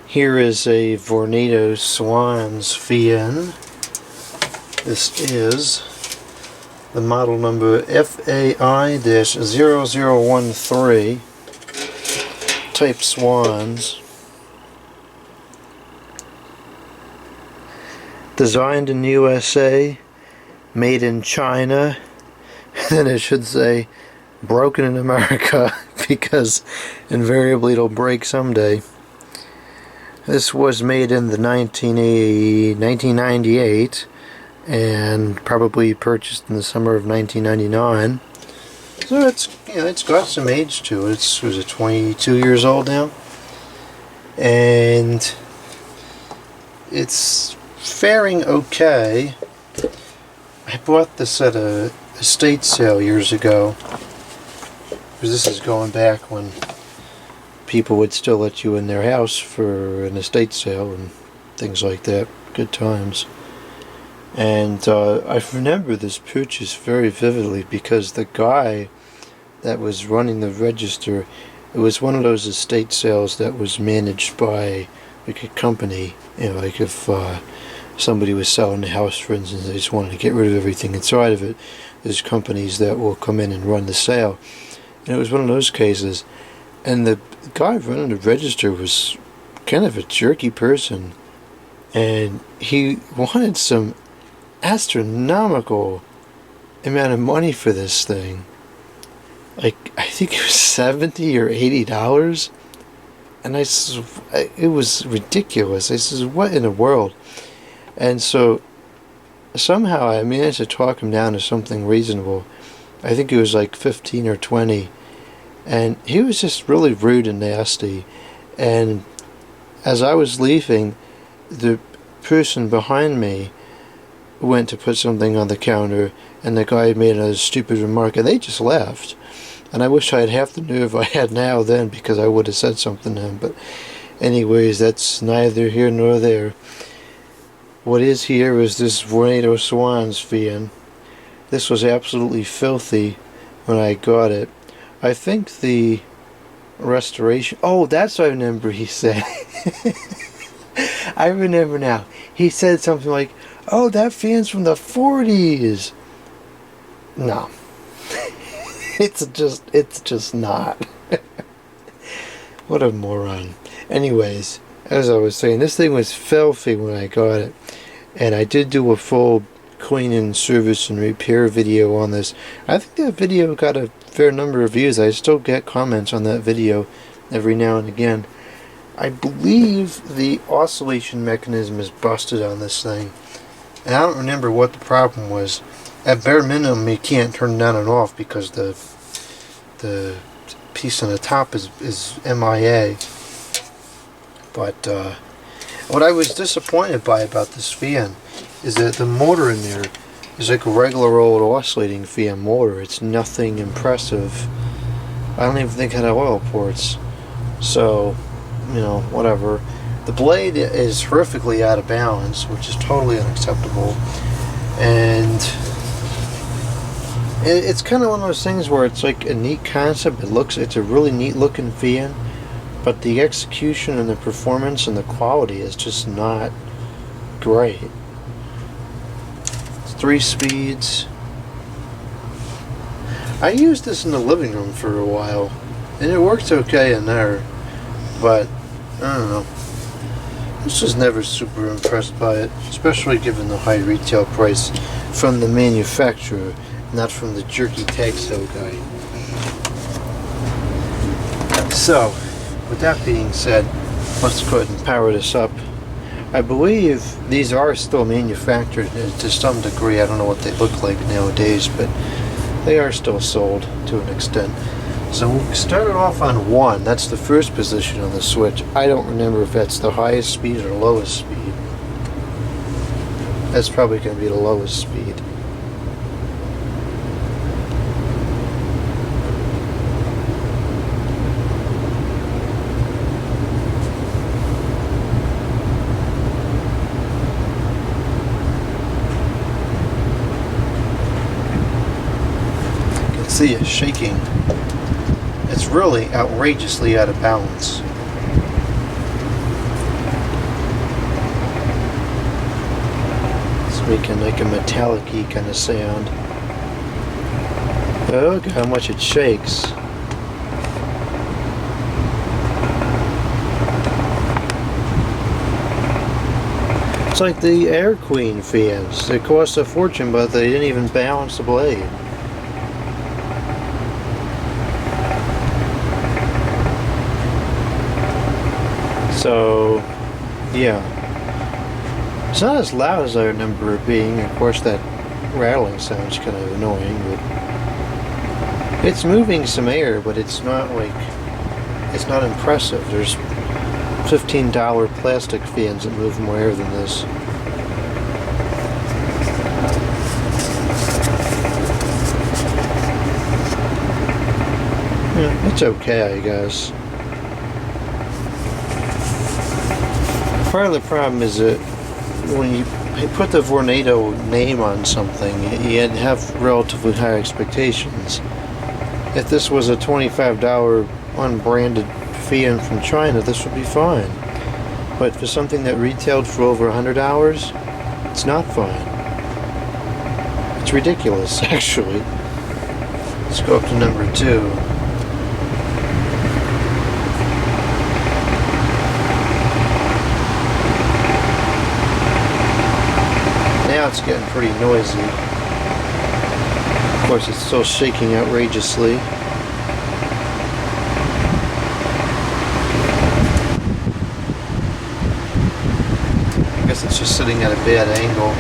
Here is a Vornado Swan's VN. This is the model number FAI-0013 type Swans. Designed in USA, made in China, and I should say broken in America because invariably it'll break someday. This was made in the 1998 and probably purchased in the summer of 1999. So it's got some age to it. Was it 22 years old now? And it's faring okay. I bought this at a estate sale years ago. Because this is going back when people would still let you in their house for an estate sale and things like that. Good times. And I remember this purchase very vividly because the guy that was running the register, it was one of those estate sales that was managed by like a company. You know, like if somebody was selling the house, for instance, they just wanted to get rid of everything inside of it, there's companies that will come in and run the sale. And it was one of those cases. And the guy running the register was kind of a jerky person, and he wanted some astronomical amount of money for this thing. Like, I think it was $70 or $80, and it was ridiculous. I says, what in the world? And so somehow I managed to talk him down to something reasonable. I think it was like 15 or 20. And he was just really rude and nasty. And as I was leaving, the person behind me went to put something on the counter, and the guy made a stupid remark, and they just left. And I wish I had half the nerve I had now then, because I would have said something to him. But anyways, that's neither here nor there. What is here is this Vornado Swan's VN. This was absolutely filthy when I got it. I think the restoration... Oh, that's what I remember he said. I remember now. He said something like, oh, that fan's from the 40s. No. It's just not. What a moron. Anyways, as I was saying, this thing was filthy when I got it. And I did do a full cleaning, service, and repair video on this. I think that video got a fair number of views. I still get comments on that video every now and again. I believe the oscillation mechanism is busted on this thing, and I don't remember what the problem was. At bare minimum, you can't turn it on and off because the piece on the top is MIA. But what I was disappointed by about this VN is that the motor in there is like a regular old oscillating VN motor. It's nothing impressive. I don't even think it had oil ports. So, you know, whatever. The blade is horrifically out of balance, which is totally unacceptable. And it's kind of one of those things where it's like a neat concept. It's a really neat looking VN, but the execution and the performance and the quality is just not great. 3 speeds. I used this in the living room for a while, and it worked okay in there, but I don't know. This was never super impressed by it, especially given the high retail price from the manufacturer, not from the jerky tag sale guy. So, with that being said, let's go ahead and power this up. I believe these are still manufactured to some degree. I don't know what they look like nowadays, but they are still sold to an extent. So we'll start it off on 1. That's the first position on the switch. I don't remember if that's the highest speed or the lowest speed. That's probably going to be the lowest speed. See it shaking. It's really outrageously out of balance. making like a metallic-y kind of sound. Oh, look how much it shakes. It's like the Air Queen fans. They cost a fortune, but they didn't even balance the blade. So, yeah. It's not as loud as I remember it being. Of course, that rattling sound's kind of annoying, but it's moving some air, but it's not like, it's not impressive. There's $15 plastic fans that move more air than this. Yeah, it's okay, I guess. Part of the problem is that when you put the Vornado name on something, you have relatively high expectations. If this was a $25 unbranded fan from China, this would be fine. But for something that retailed for over $100, it's not fine. It's ridiculous, actually. Let's go up to number 2. Now it's getting pretty noisy. Of course, it's still shaking outrageously. I guess it's just sitting at a bad angle.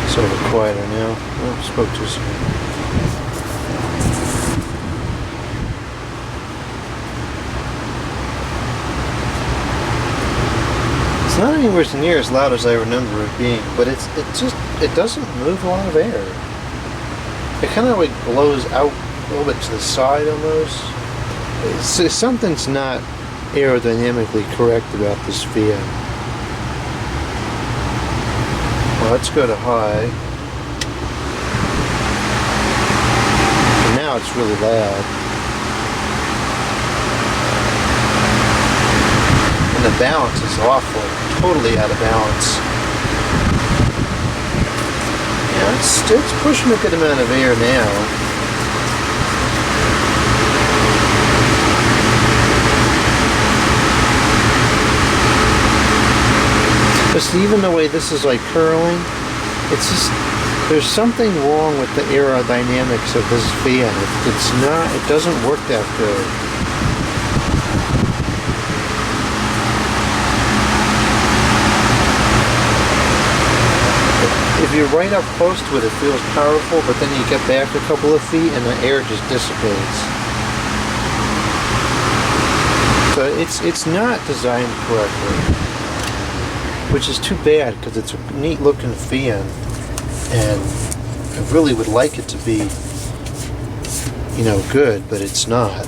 Sort of quieter now. Oh, spoke too soon. It's not anywhere near as loud as I remember it being, but it doesn't move a lot of air. It kind of like blows out a little bit to the side almost. Something's not aerodynamically correct about this fan. Well, let's go to high. And now it's really loud. And the balance is awful. Totally out of balance. Yeah, it's pushing a good amount of air now. Just even the way this is like curling, it's just, there's something wrong with the aerodynamics of this fan. It's not, it doesn't work that good. If you're right up close to it, it feels powerful, but then you get back a couple of feet and the air just dissipates. So it's not designed correctly. Which is too bad, because it's a neat looking fan and I really would like it to be, you know, good, but it's not.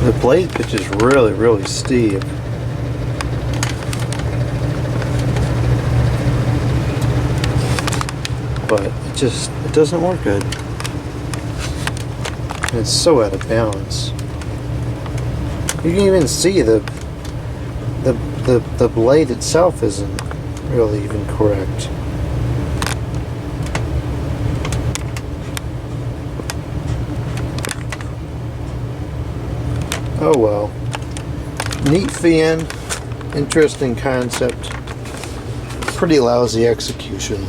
The blade pitch is really, really steep. But it doesn't work good. And it's so out of balance. You can even see the blade itself isn't really even correct. Oh well. Neat fan, interesting concept, pretty lousy execution.